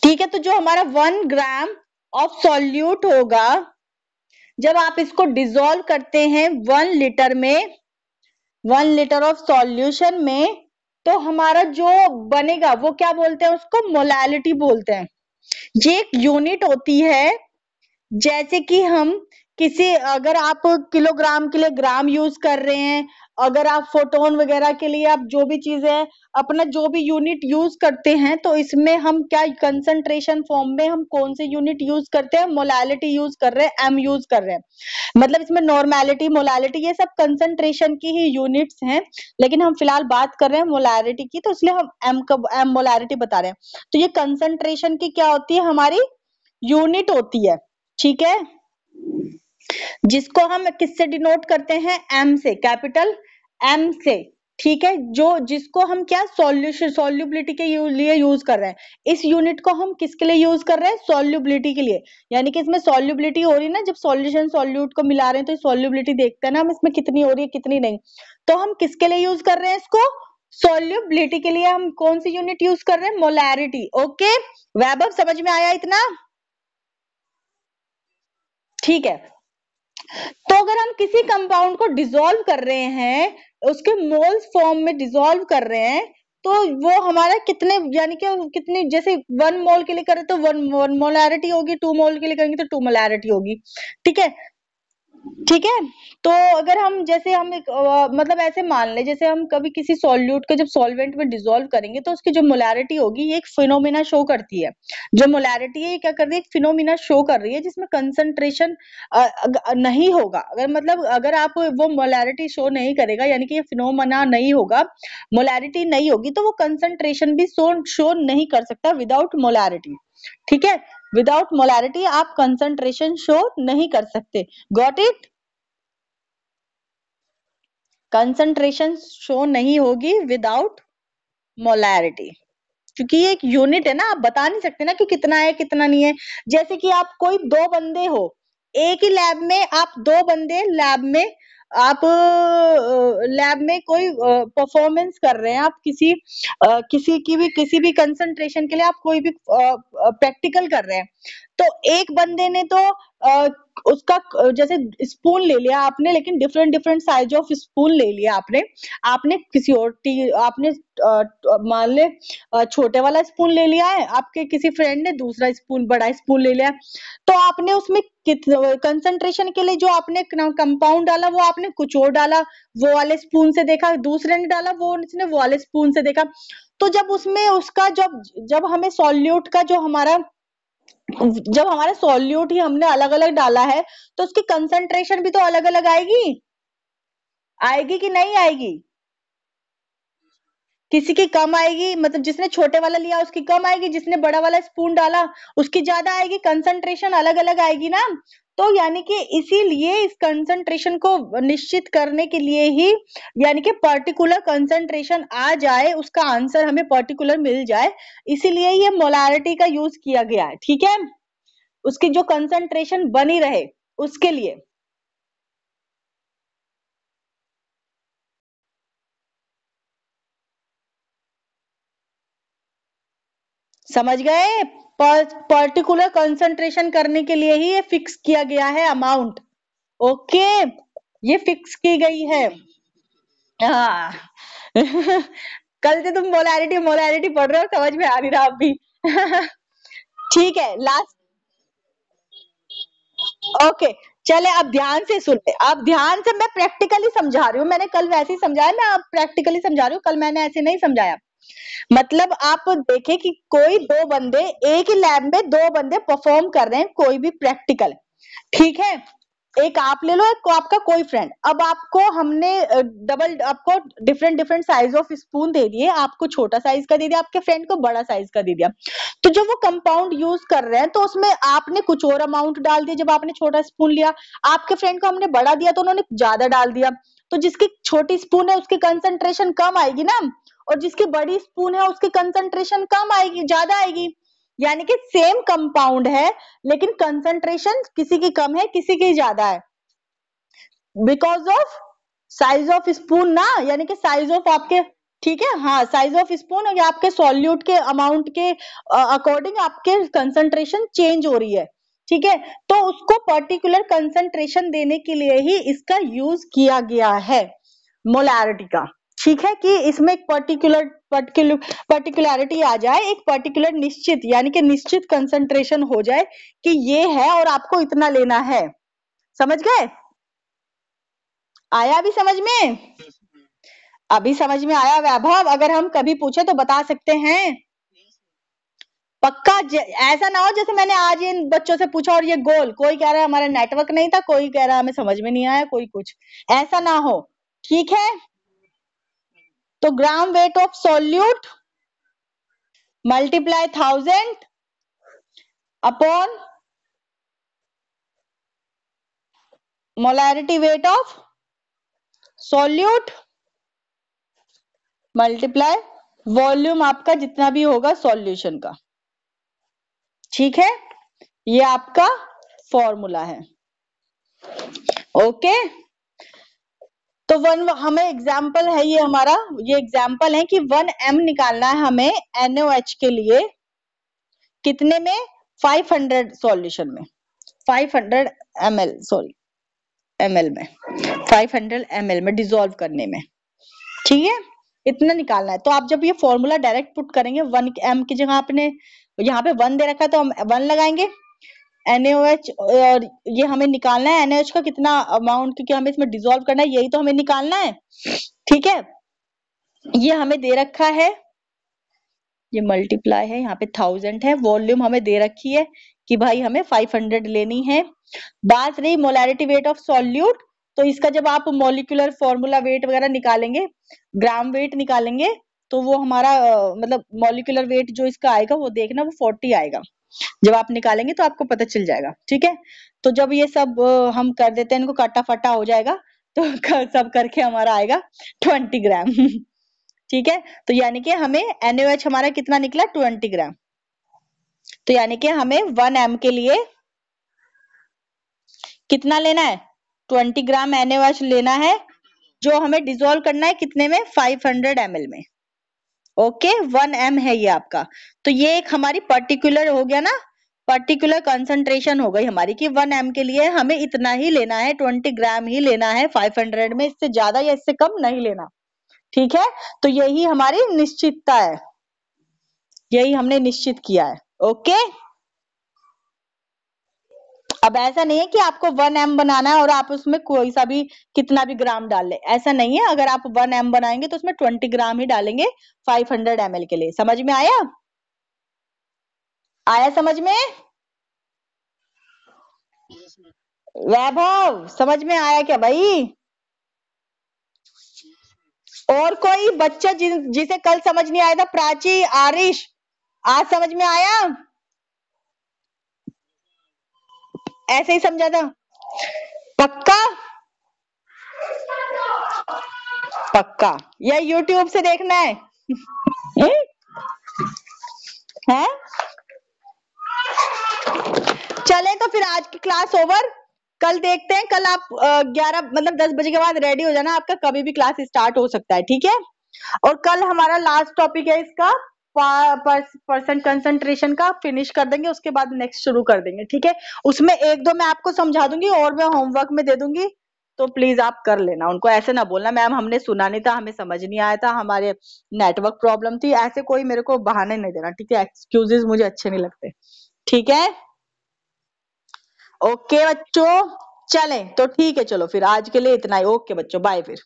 ठीक है, तो जो हमारा 1 ग्राम ऑफ सॉल्यूट होगा, जब आप इसको डिसॉल्व करते हैं 1 लीटर में, 1 लीटर ऑफ सॉल्यूशन में, तो हमारा जो बनेगा वो क्या बोलते हैं, उसको मोलैलिटी बोलते हैं। ये एक यूनिट होती है, जैसे कि हम किसी, अगर आप किलोग्राम के लिए ग्राम यूज कर रहे हैं, अगर आप फोटोन वगैरह के लिए आप जो भी चीजें अपना जो भी यूनिट यूज करते हैं, तो इसमें हम क्या कंसंट्रेशन फॉर्म में हम कौन से यूनिट यूज करते हैं, मोलैलिटी यूज कर रहे हैं, एम यूज कर रहे हैं। मतलब इसमें नॉर्मेलिटी, मोलैलिटी, ये सब कंसंट्रेशन की ही यूनिट्स हैं, लेकिन हम फिलहाल बात कर रहे हैं मोलैलिटी की, तो इसलिए हम एम मोलैलिटी बता रहे हैं। तो ये कंसंट्रेशन की क्या होती है, हमारी यूनिट होती है। ठीक है, जिसको हम किससे डिनोट करते हैं, एम से, कैपिटल एम से। ठीक है, जो जिसको हम क्या सॉल्यूशन, सॉल्युबिलिटी के लिए यूज कर रहे हैं। इस यूनिट को हम किसके लिए यूज कर रहे हैं, सॉल्युबिलिटी के लिए। यानी कि इसमें सॉल्युबिलिटी हो रही है ना, जब सॉल्यूशन सॉल्यूट को मिला रहे हैं तो सॉल्युबिलिटी देखते हैं ना हम, इसमें कितनी हो रही है कितनी नहीं। तो हम किसके लिए यूज कर रहे हैं इसको, सॉल्युबिलिटी के लिए। हम कौन सी यूनिट यूज कर रहे हैं, मोलैरिटी। ओके वैभव, समझ में आया इतना? ठीक है, तो अगर हम किसी कंपाउंड को डिसॉल्व कर रहे हैं, उसके मोल्स फॉर्म में डिसॉल्व कर रहे हैं, तो वो हमारा कितने, यानी कि कितने, जैसे 1 मोल के लिए करें तो 1 मोलैरिटी होगी, 2 मोल के लिए करेंगे तो 2 मोलैरिटी होगी। ठीक है, ठीक है। तो अगर हम जैसे हम एक मतलब ऐसे मान ले, जैसे हम कभी किसी सॉल्यूट को जब सॉल्वेंट में डिसॉल्व करेंगे, तो उसकी जो मोलैरिटी होगी, ये एक फिनोमिना शो करती है। जो मोलैरिटी है ये क्या कर रही है, एक फिनोमिना शो कर रही है, जिसमें कंसंट्रेशन नहीं होगा। अगर मतलब अगर आप वो मोलैरिटी शो नहीं करेगा, यानी कि ये फिनोमिना नहीं होगा, मोलैरिटी नहीं होगी, तो वो कंसंट्रेशन भी शो नहीं कर सकता विदाउट मोलैरिटी। ठीक है, विदाउट मोलैरिटी आप कंसंट्रेशन शो नहीं कर सकते। Got it? कंसंट्रेशन शो नहीं होगी विदाउट मोलैरिटी, क्योंकि ये एक यूनिट है ना, आप बता नहीं सकते ना कि कितना है कितना नहीं है। जैसे कि आप कोई 2 बंदे हो एक ही लैब में, आप 2 बंदे लैब में, आप लैब में कोई परफॉर्मेंस कर रहे हैं, आप किसी भी कंसंट्रेशन के लिए आप कोई भी प्रैक्टिकल कर रहे हैं। तो एक बंदे ने तो उसका जैसे स्पून ले लिया आपने, लेकिन different different size of spoon ले लिया आपने। आपने किसी और आपने मान ले छोटे वाला स्पून ले लिया है, आपके किसी फ्रेंड ने दूसरा स्पून, बड़ा स्पून ले लिया है। तो आपने उसमें कंसंट्रेशन के लिए जो आपने कंपाउंड डाला, वो आपने कुछ और डाला, वो वाले स्पून से देखा, दूसरे ने डाला वो, उसने वो वाले स्पून से देखा। तो जब उसमें उसका जब जब हमें सॉल्यूट का जो हमारा, जब हमारा सॉल्यूट ही हमने अलग अलग डाला है, तो उसकी कंसंट्रेशन भी तो अलग अलग आएगी, आएगी कि नहीं आएगी? किसी की कम आएगी, मतलब जिसने छोटे वाला लिया उसकी कम आएगी, जिसने बड़ा वाला स्पून डाला उसकी ज्यादा आएगी, कंसंट्रेशन अलग अलग आएगी ना। तो यानी कि इसीलिए इस कंसंट्रेशन को निश्चित करने के लिए ही, यानी कि पर्टिकुलर कंसंट्रेशन आ जाए, उसका आंसर हमें पर्टिकुलर मिल जाए, इसीलिए ये मोलैरिटी का यूज किया गया है। ठीक है, उसकी जो कंसंट्रेशन बनी रहे उसके लिए। समझ गए? पर्टिकुलर कंसंट्रेशन करने के लिए ही ये फिक्स किया गया है अमाउंट। ओके, ये फिक्स की गई है। हाँ कल से तुम मोलैरिटी मोलैरिटी पढ़ रहे हो, समझ में आ नहीं रहा अब भी ठीक है, लास्ट। ओके, चले अब ध्यान से सुनते, अब ध्यान से, मैं प्रैक्टिकली समझा रही हूँ, मैंने कल वैसे ही समझाया, मैं अब प्रैक्टिकली समझा रही हूँ, कल मैंने ऐसे नहीं समझाया। मतलब आप देखें कि कोई 2 बंदे, एक ही लैब में 2 बंदे परफॉर्म कर रहे हैं कोई भी प्रैक्टिकल। ठीक है, एक आप ले लो, एक आपका कोई फ्रेंड। अब आपको हमने आपको different different size of spoon दे दिए, आपको छोटा साइज का दे दिया, आपके फ्रेंड को बड़ा साइज का दे दिया। तो जब वो कंपाउंड यूज कर रहे हैं, तो उसमें आपने कुछ और अमाउंट डाल दिया, जब आपने छोटा स्पून लिया, आपके फ्रेंड को हमने बड़ा दिया तो उन्होंने ज्यादा डाल दिया। तो जिसकी छोटी स्पून है उसकी कंसंट्रेशन कम आएगी ना, और जिसकी बड़ी स्पून है उसकी कंसंट्रेशन कम आएगी, ज्यादा आएगी। यानी कि सेम कंपाउंड है, लेकिन कंसंट्रेशन किसी की कम है किसी की ज्यादा है, because of size of spoon ना, यानी कि साइज ऑफ आपके ठीक है, हाँ, साइज ऑफ स्पून या आपके सॉल्यूट के अमाउंट के अकॉर्डिंग आपके कंसंट्रेशन चेंज हो रही है, ठीक है। तो उसको पर्टिकुलर कंसंट्रेशन देने के लिए ही इसका यूज किया गया है मोलैरिटी का, ठीक है, कि इसमें एक पर्टिकुलरिटी आ जाए, एक पर्टिकुलर निश्चित यानी कि निश्चित कंसंट्रेशन हो जाए कि ये है और आपको इतना लेना है। समझ गए? आया अभी समझ में? अभी समझ में आया वैभव? अगर हम कभी पूछे तो बता सकते हैं पक्का। ऐसा ना हो जैसे मैंने आज इन बच्चों से पूछा और ये गोल, कोई कह रहा है हमारा नेटवर्क नहीं था, कोई कह रहा है हमें समझ में नहीं आया, कोई कुछ, ऐसा ना हो, ठीक है। तो gram weight of solute multiply 1000 upon molarity weight of solute multiply volume आपका जितना भी होगा सॉल्यूशन का, ठीक है। ये आपका फॉर्मूला है, ओके। तो हमें एग्जाम्पल है ये हमारा, ये एग्जाम्पल है कि 1m निकालना है हमें NaOH के लिए, कितने में? 500 सॉल्यूशन में, 500 ml, सॉरी ml में, 500 ml में डिसॉल्व करने में, ठीक है, इतना निकालना है। तो आप जब ये फॉर्मूला डायरेक्ट पुट करेंगे, 1m की जगह आपने यहाँ पे 1 दे रखा है तो हम 1 लगाएंगे। NaOH और ये हमें निकालना है NaOH का कितना अमाउंट, क्योंकि हमें इसमें डिसॉल्व करना है, यही तो हमें निकालना है, ठीक है। ये हमें दे रखा है, ये मल्टीप्लाई है, यहाँ पे 1000 है, वॉल्यूम हमें दे रखी है कि भाई हमें 500 लेनी है। बात रही मोलैरिटी वेट ऑफ सॉल्यूट, तो इसका जब आप मॉलिक्यूलर फॉर्मूला वेट वगैरह निकालेंगे, ग्राम वेट निकालेंगे, तो वो हमारा मतलब मॉलिक्यूलर वेट जो इसका आएगा वो देखना, वो 40 आएगा। जब आप निकालेंगे तो आपको पता चल जाएगा, ठीक है। तो जब ये सब हम कर देते हैं, इनको काटा फटा हो जाएगा, तो सब करके हमारा आएगा 20 ग्राम ठीक है। तो यानी कि हमें NaOH हमारा कितना निकला? 20 ग्राम। तो यानी कि हमें 1m के लिए कितना लेना है? 20 ग्राम NaOH लेना है, जो हमें डिसॉल्व करना है कितने में? 500 ml में, ओके। 1m है ये आपका। तो ये एक हमारी पर्टिकुलर हो गया ना, पर्टिकुलर कंसंट्रेशन हो गई हमारी कि 1m के लिए हमें इतना ही लेना है, 20 ग्राम ही लेना है 500 में, इससे ज्यादा या इससे कम नहीं लेना, ठीक है। तो यही हमारी निश्चितता है, यही हमने निश्चित किया है, ओके। अब ऐसा नहीं है कि आपको 1m बनाना है और आप उसमें कोई सा भी कितना भी ग्राम डाल ले, ऐसा नहीं है। अगर आप 1m बनाएंगे तो उसमें 20 ग्राम ही डालेंगे 500 ml के लिए। समझ में आया? आया समझ में? वैभव समझ में आया क्या भाई? और कोई बच्चा जिसे कल समझ नहीं आया था? प्राची, आरिश, आज समझ में आया? ऐसे ही समझा था? पक्का? पक्का या YouTube से देखना है? हैं? चले तो फिर आज की क्लास ओवर, कल देखते हैं। कल आप 11 मतलब 10 बजे के बाद रेडी हो जाना, आपका कभी भी क्लास स्टार्ट हो सकता है, ठीक है। और कल हमारा लास्ट टॉपिक है इसका परसेंट कंसंट्रेशन का, फिनिश कर देंगे, उसके बाद नेक्स्ट शुरू कर देंगे, ठीक है। उसमें एक दो मैं आपको समझा दूंगी और मैं होमवर्क में दे दूंगी, तो प्लीज आप कर लेना। उनको ऐसे ना बोलना मैम हमने सुना नहीं था, हमें समझ नहीं आया था, हमारे नेटवर्क प्रॉब्लम थी, ऐसे कोई मेरे को बहाने नहीं देना, ठीक है। एक्सक्यूजेस मुझे अच्छे नहीं लगते, ठीक है। ओके बच्चों, चलें तो ठीक है, चलो फिर आज के लिए इतना ही। ओके बच्चों, बाय फिर।